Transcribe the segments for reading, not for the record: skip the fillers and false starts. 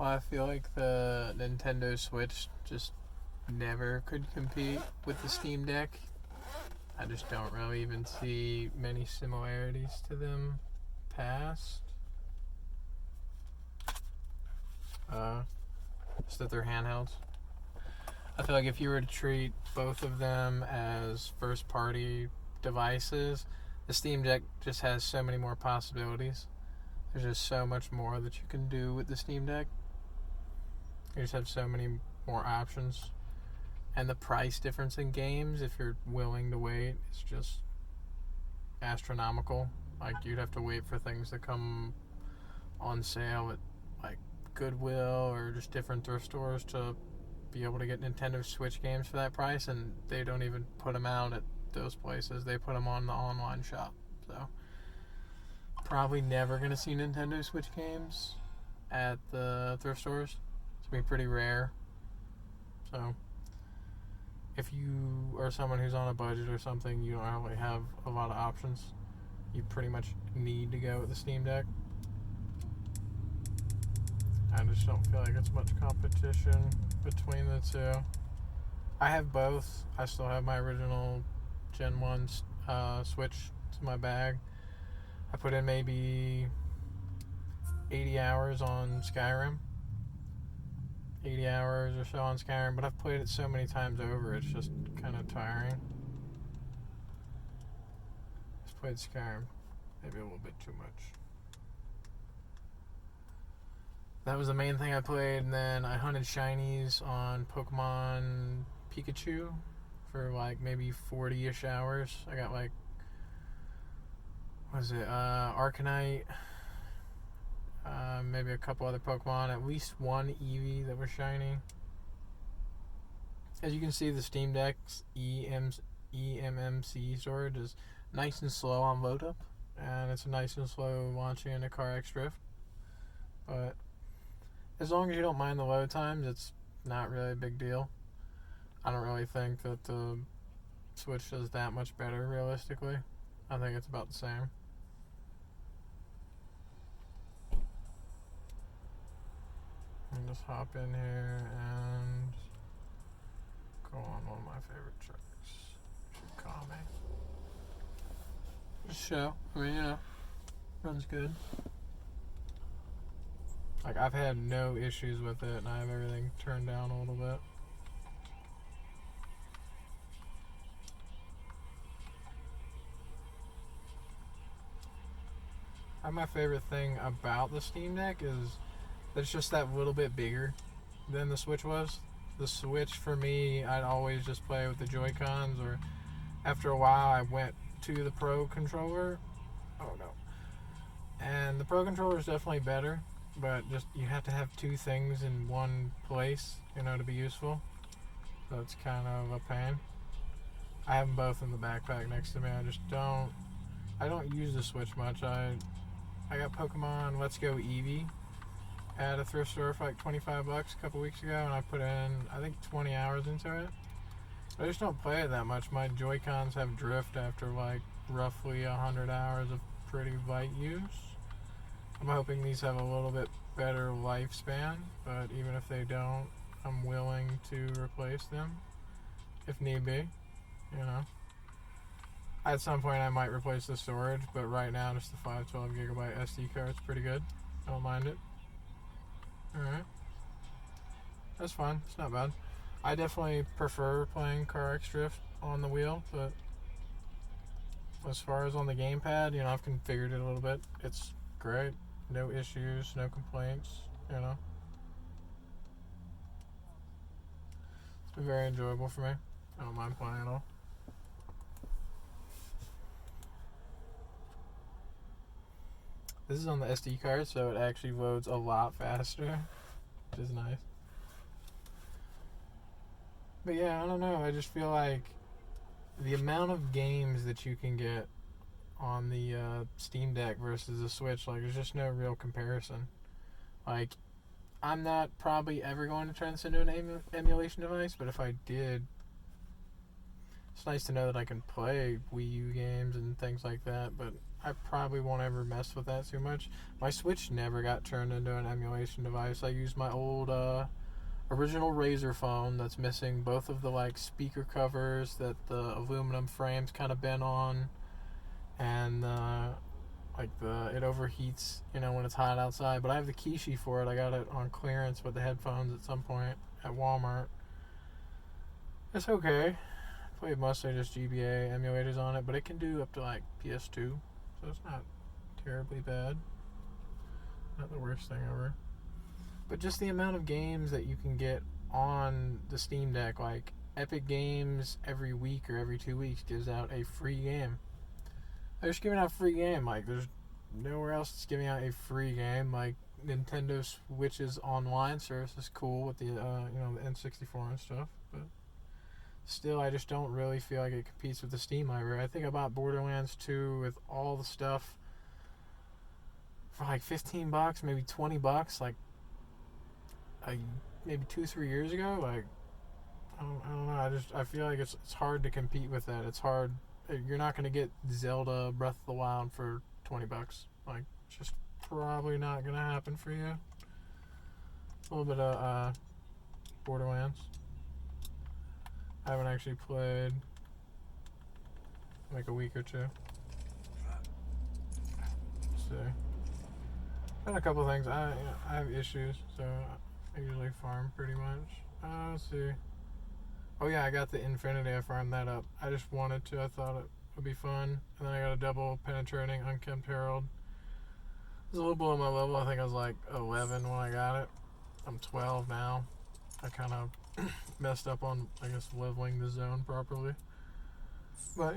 Well, I feel like the Nintendo Switch just never could compete with the Steam Deck. I just don't really even see many similarities to them past. Just that they're handhelds. I feel like if you were to treat both of them as first party devices, the Steam Deck just has so many more possibilities. There's just so much more that you can do with the Steam Deck. You just have so many more options. And the price difference in games, if you're willing to wait, is just astronomical. Like, you'd have to wait for things to come on sale at, like, Goodwill or just different thrift stores to be able to get Nintendo Switch games for that price, and they don't even put them out at those places. They put them on the online shop. So, probably never going to see Nintendo Switch games at the thrift stores. It's going to be pretty rare. So, if you are someone who's on a budget or something, you don't really have a lot of options. You pretty much need to go with the Steam Deck. I just don't feel like it's much competition between the two. I have both. I still have my original Gen 1 Switch to my bag. I put in maybe 80 hours on Skyrim. 80 hours or so on Skyrim, but I've played it so many times over, it's just kind of tiring. I've played Skyrim maybe a little bit too much. That was the main thing I played, and then I hunted shinies on Pokemon Pikachu for like maybe 40-ish hours. I got like, what was it, Arcanine, maybe a couple other Pokemon, at least one Eevee that was shiny. As you can see, the Steam Deck's eMMC storage is nice and slow on load up, and it's nice and slow launching into CarX Drift. But as long as you don't mind the load times, it's not really a big deal. I don't really think that the Switch does that much better, realistically. I think it's about the same. And just hop in here and go on one of my favorite tracks. Should call me. Just show. I mean, you know, runs good. Like, I've had no issues with it, and I have everything turned down a little bit. My favorite thing about the Steam Deck is that it's just that little bit bigger than the Switch was. The Switch, for me, I'd always just play with the Joy-Cons, or after a while I went to the Pro Controller. Oh no. And the Pro Controller is definitely better, but just you have to have two things in one place, you know, to be useful. So it's kind of a pain. I have them both in the backpack next to me. I don't use the Switch much. I got Pokemon Let's Go Eevee at a thrift store for like $25 a couple weeks ago, and I put in, I think, 20 hours into it. I just don't play it that much. My Joy-Cons have drift after like roughly 100 hours of pretty light use. I'm hoping these have a little bit better lifespan, but even if they don't, I'm willing to replace them if need be, you know. At some point I might replace the storage, but right now just the 512 gigabyte SD card's pretty good. I don't mind it. Alright. That's fine. It's not bad. I definitely prefer playing CarX Drift on the wheel, but as far as on the gamepad, you know, I've configured it a little bit. It's great. No issues, no complaints, you know. It's been very enjoyable for me. I don't mind playing at all. This is on the SD card, so it actually loads a lot faster, which is nice. But yeah, I don't know. I just feel like the amount of games that you can get on the Steam Deck versus the Switch, like, there's just no real comparison. Like, I'm not probably ever going to turn this into an emulation device, but if I did, it's nice to know that I can play Wii U games and things like that, but I probably won't ever mess with that too much. My Switch never got turned into an emulation device. I used my old original Razer phone that's missing both of the like speaker covers that the aluminum frames kind of bent on, and it overheats, when it's hot outside. But I have the Kishi for it. I got it on clearance with the headphones at some point at Walmart. It's okay. Played mostly just GBA emulators on it, but it can do up to like PS2, so it's not terribly bad. Not the worst thing ever. But just the amount of games that you can get on the Steam Deck, like Epic Games every week or every 2 weeks gives out a free game. They're just giving out free game. Like, there's nowhere else that's giving out a free game. Like, Nintendo Switch's online service is cool with the the N64 and stuff, but still, I just don't really feel like it competes with the Steam library. I think I bought Borderlands 2 with all the stuff for like $15, maybe $20, like maybe 2-3 years ago. Like, I don't know. I feel like it's hard to compete with that. It's hard. You're not going to get Zelda Breath of the Wild for $20. Like, it's just probably not going to happen for you. A little bit of Borderlands. I haven't actually played like a week or two. Let's see. Got a couple things. I have issues, so I usually farm pretty much. Let's see. Oh yeah, I got the Infinity. I farmed that up. I just wanted to. I thought it would be fun. And then I got a double penetrating Unkempt Herald. It was a little below my level. I think I was like 11 when I got it. I'm 12 now. I kind of messed up on, I guess, leveling the zone properly. But,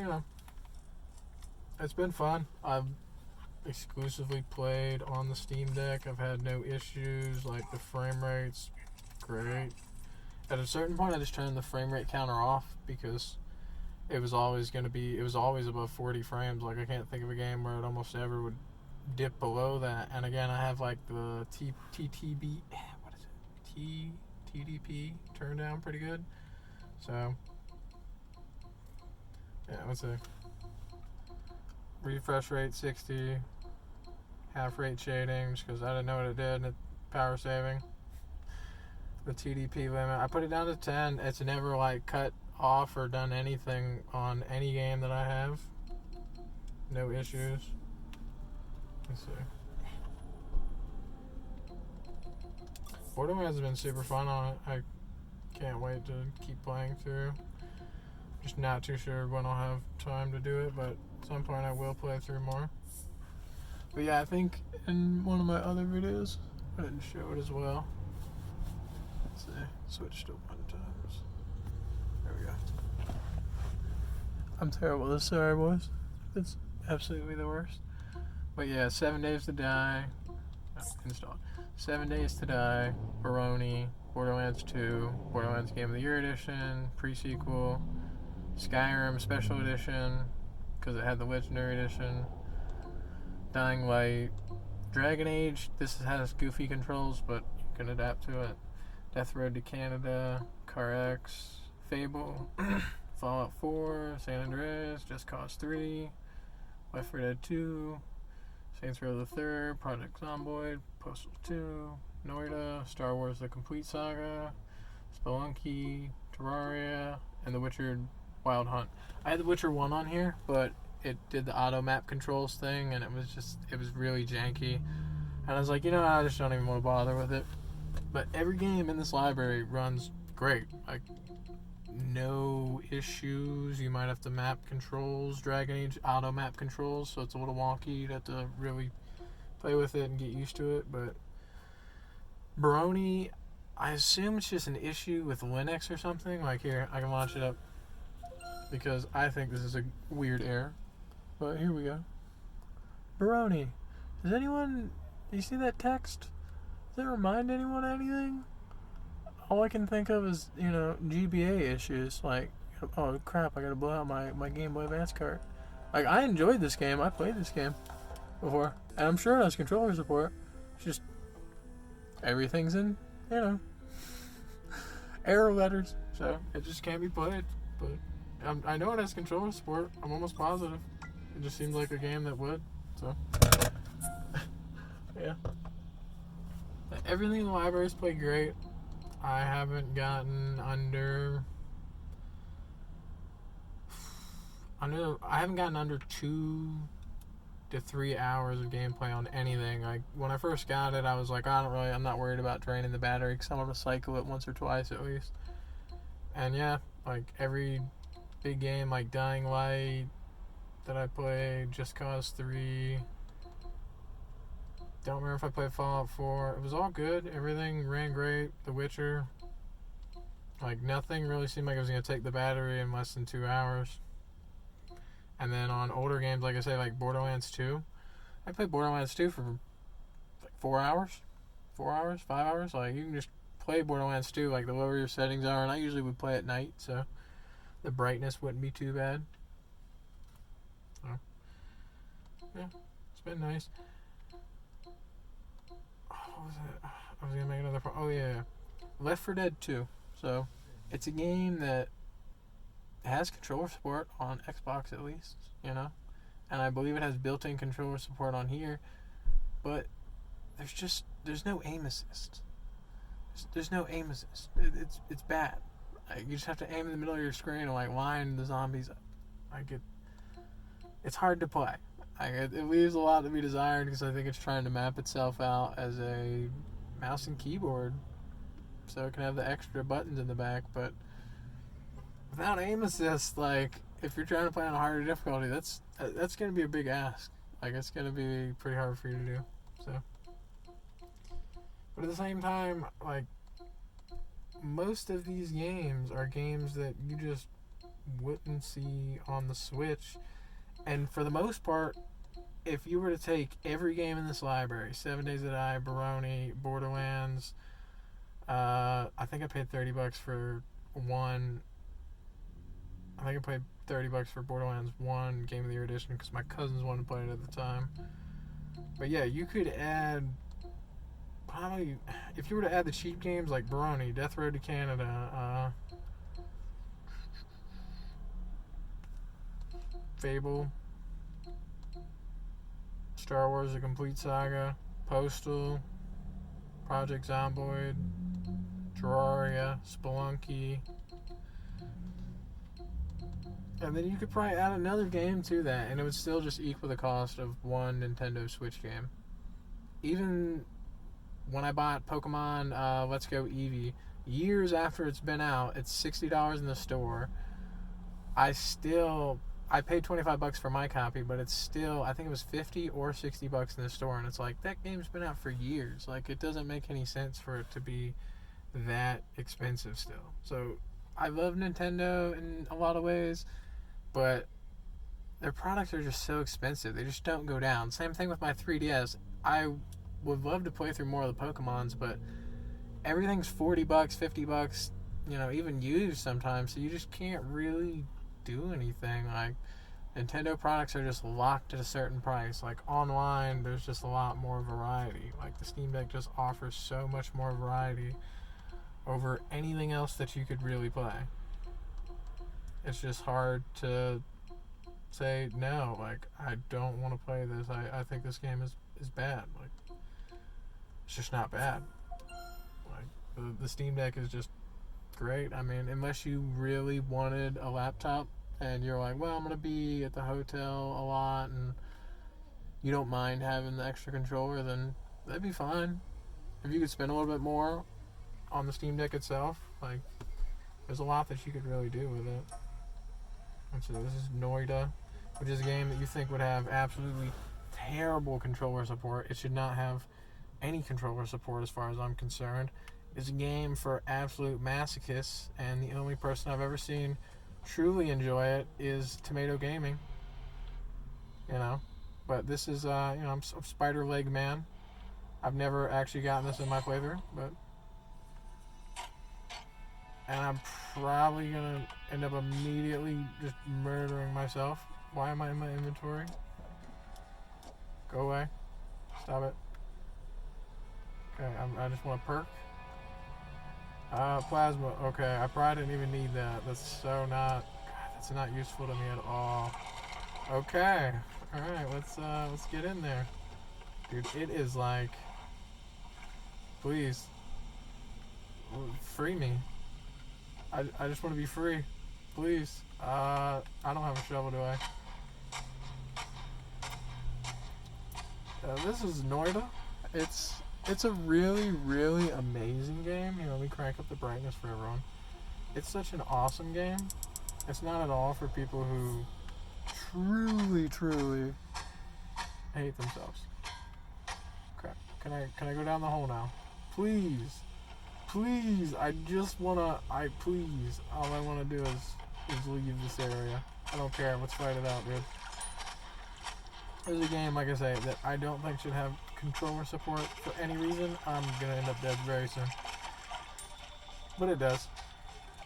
it's been fun. I've exclusively played on the Steam Deck. I've had no issues. Like, the frame rate's great. At a certain point, I just turned the frame rate counter off because it was always above 40 frames. Like, I can't think of a game where it almost ever would dip below that. And again, I have like the TDP turned down pretty good. So, yeah, let's see. Refresh rate 60. Half rate shading, just because I didn't know what it did. And power saving. The TDP limit, I put it down to 10. It's never like cut off or done anything on any game that I have. No issues. Let's see. Borderlands has been super fun on it. I can't wait to keep playing through. Just not too sure when I'll have time to do it, but at some point I will play through more. But yeah, I think in one of my other videos, I didn't show it as well. Let's see. Switch to 1 times. There we go. I'm terrible at this, sorry boys. It's absolutely the worst. But yeah, 7 Days to Die. Installed. 7 Days to Die, Baroni, Borderlands 2, Borderlands Game of the Year Edition, pre-sequel, Skyrim Special Edition, because it had the Legendary Edition, Dying Light, Dragon Age. This has goofy controls, but you can adapt to it. Death Road to Canada, CarX, Fable, Fallout 4, San Andreas, Just Cause 3, Left 4 Dead 2, Saints Row the Third, Project Zomboid, Postal 2, Noida, Star Wars The Complete Saga, Spelunky, Terraria, and The Witcher Wild Hunt. I had The Witcher 1 on here, but it did the auto map controls thing, and it was really janky. And I was like, I just don't even want to bother with it. But every game in this library runs great. Like, no issues. You might have to map controls, Dragon Age auto map controls, so it's a little wonky. You'd have to really play with it and get used to it. But Baroni, I assume it's just an issue with Linux or something. Like, here, I can launch it up because I think this is a weird error. But here we go. Baroni. Do you see that text? Does it remind anyone of anything? All I can think of is, GBA issues. Like, oh crap, I gotta blow out my Game Boy Advance cart. Like, I enjoyed this game. I played this game before. And I'm sure it has controller support. It's just, everything's in, error letters. So, it just can't be played. But I know it has controller support. I'm almost positive. It just seems like a game that would. So, yeah. Everything in the library's played great. I haven't gotten under 2 to 3 hours of gameplay on anything. Like, when I first got it, I was like, I'm not worried about draining the battery because I'm going to cycle it once or twice at least. And yeah, like, every big game like Dying Light that I played, Just Cause 3, don't remember if I played Fallout 4, it was all good. Everything ran great. The Witcher, like, nothing really seemed like it was going to take the battery in less than 2 hours. And then on older games, like I say, like Borderlands 2, I played Borderlands 2 for like 4 hours, 5 hours. Like, you can just play Borderlands 2, like, the lower your settings are, and I usually would play at night, so the brightness wouldn't be too bad. So, yeah, it's been nice. What was it? I was going to make another point. Oh, yeah. Left 4 Dead 2. So, it's a game that has controller support on Xbox at least, you know? And I believe it has built-in controller support on here. But there's no aim assist. There's no aim assist. It's bad. Like, you just have to aim in the middle of your screen and, like, line the zombies up. Like, it's hard to play. Like, it leaves a lot to be desired because I think it's trying to map itself out as a mouse and keyboard, so it can have the extra buttons in the back. But without aim assist, like, if you're trying to play on a harder difficulty, that's going to be a big ask. Like, it's going to be pretty hard for you to do. So, but at the same time, like, most of these games are games that you just wouldn't see on the Switch. And for the most part, if you were to take every game in this library, 7 Days to Die, Baroni, Borderlands, I think I paid $30 for one. I think I paid $30 for Borderlands 1 Game of the Year edition because my cousins wanted to play it at the time. But yeah, you could add, probably, if you were to add the cheap games like Baroni, Death Road to Canada, Fable, Star Wars The Complete Saga, Postal, Project Zomboid, Terraria, Spelunky. And then you could probably add another game to that, and it would still just equal the cost of one Nintendo Switch game. Even when I bought Pokemon Let's Go Eevee, years after it's been out, it's $60 in the store. I paid $25 for my copy, but it's still, I think it was $50 or $60 in the store, and it's like, that game's been out for years. Like, it doesn't make any sense for it to be that expensive still. So, I love Nintendo in a lot of ways, but their products are just so expensive. They just don't go down. Same thing with my 3DS. I would love to play through more of the Pokemons, but everything's $40, $50, you know, even used sometimes, so you just can't really do anything. Like, Nintendo products are just locked at a certain price. Like, online, there's just a lot more variety. Like, the Steam Deck just offers so much more variety over anything else that you could really play. It's just hard to say no. Like, I don't want to play this. I think this game is bad. Like, it's just not bad. Like, the Steam Deck is just great. I mean, unless you really wanted a laptop and you're like, well, I'm going to be at the hotel a lot and you don't mind having the extra controller, then that'd be fine. If you could spend a little bit more on the Steam Deck itself, like, there's a lot that you could really do with it. And so this is Noida, which is a game that you think would have absolutely terrible controller support. It should not have any controller support as far as I'm concerned. It's a game for absolute masochists, and the only person I've ever seen truly enjoy it is Tomato Gaming. You know, but this is, I'm Spider Leg Man. I've never actually gotten this in my playthrough, and I'm probably gonna end up immediately just murdering myself. Why am I in my inventory? Go away. Stop it. Okay, I just want a perk. Plasma. Okay, I probably didn't even need that. That's so not... God, that's not useful to me at all. Okay. Alright, let's get in there. Dude, it is like, please, free me. I just want to be free. Please. I don't have a shovel, do I? This is Noita. It's a really, really amazing game. Let me crank up the brightness for everyone. It's such an awesome game. It's not at all for people who truly, truly hate themselves. Crap. Can I go down the hole now? Please. Please. I just wanna, please. All I wanna do is leave this area. I don't care. Let's fight it out, dude. There's a game, like I say, that I don't think should have controller support for any reason. I'm gonna end up dead very soon. But it does.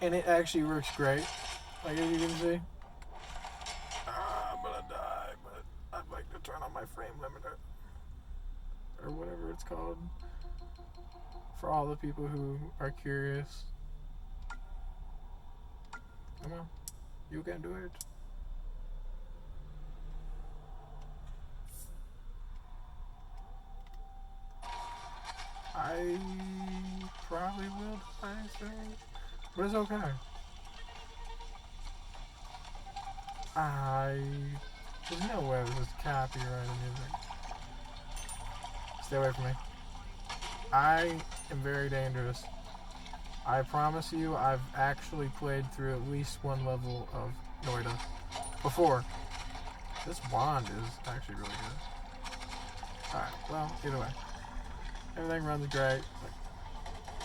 And it actually works great. Like as you can see. I'm gonna die, but I'd like to turn on my frame limiter. Or whatever it's called. For all the people who are curious. Come on. You can do it. I probably will die soon. But it's okay. There's no way this is copyrighted music. Stay away from me. I am very dangerous. I promise you, I've actually played through at least one level of Noita before. This wand is actually really good. Alright, well, either way. Everything runs great. Like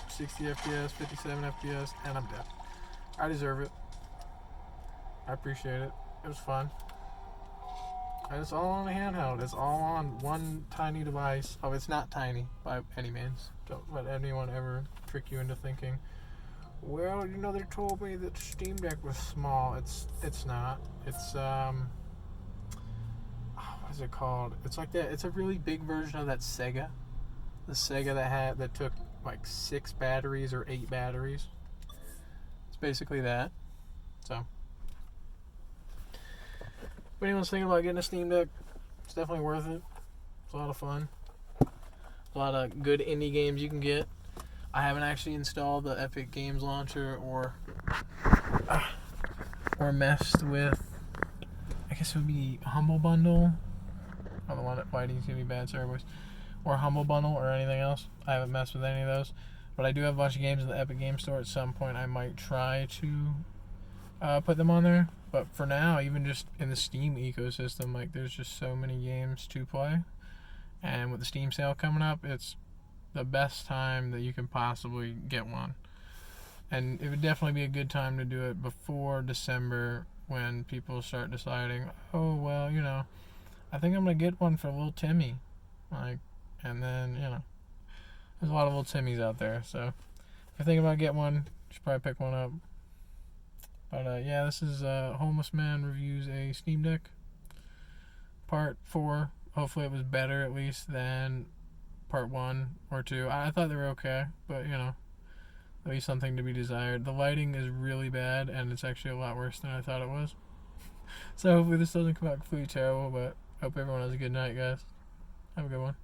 60 FPS, 57 FPS, and I'm dead. I deserve it. I appreciate it. It was fun. And it's all on a handheld. It's all on one tiny device. Oh, it's not tiny by any means. Don't let anyone ever trick you into thinking, well, they told me that Steam Deck was small. It's not. It's what is it called? It's like that. It's a really big version of that Sega. The Sega that took like 6 batteries or 8 batteries. It's basically that. So, if anyone's thinking about getting a Steam Deck, it's definitely worth it. It's a lot of fun. A lot of good indie games you can get. I haven't actually installed the Epic Games Launcher or messed with, I guess it would be Humble Bundle. I don't want it fighting too many bad servers. Or Humble Bundle or anything else. I haven't messed with any of those. But I do have a bunch of games in the Epic Game Store. At some point I might try to put them on there. But for now, even just in the Steam ecosystem, like there's just so many games to play. And with the Steam sale coming up, it's the best time that you can possibly get one. And it would definitely be a good time to do it before December when people start deciding, oh, well, I think I'm going to get one for little Timmy. And then, there's a lot of little Timmys out there. So if you're thinking about getting one, you should probably pick one up. But yeah, this is Homeless Man Reviews a Steam Deck. Part 4. Hopefully it was better at least than part 1 or 2. I thought they were okay, but at least something to be desired. The lighting is really bad, and it's actually a lot worse than I thought it was. So hopefully this doesn't come out completely terrible, but hope everyone has a good night, guys. Have a good one.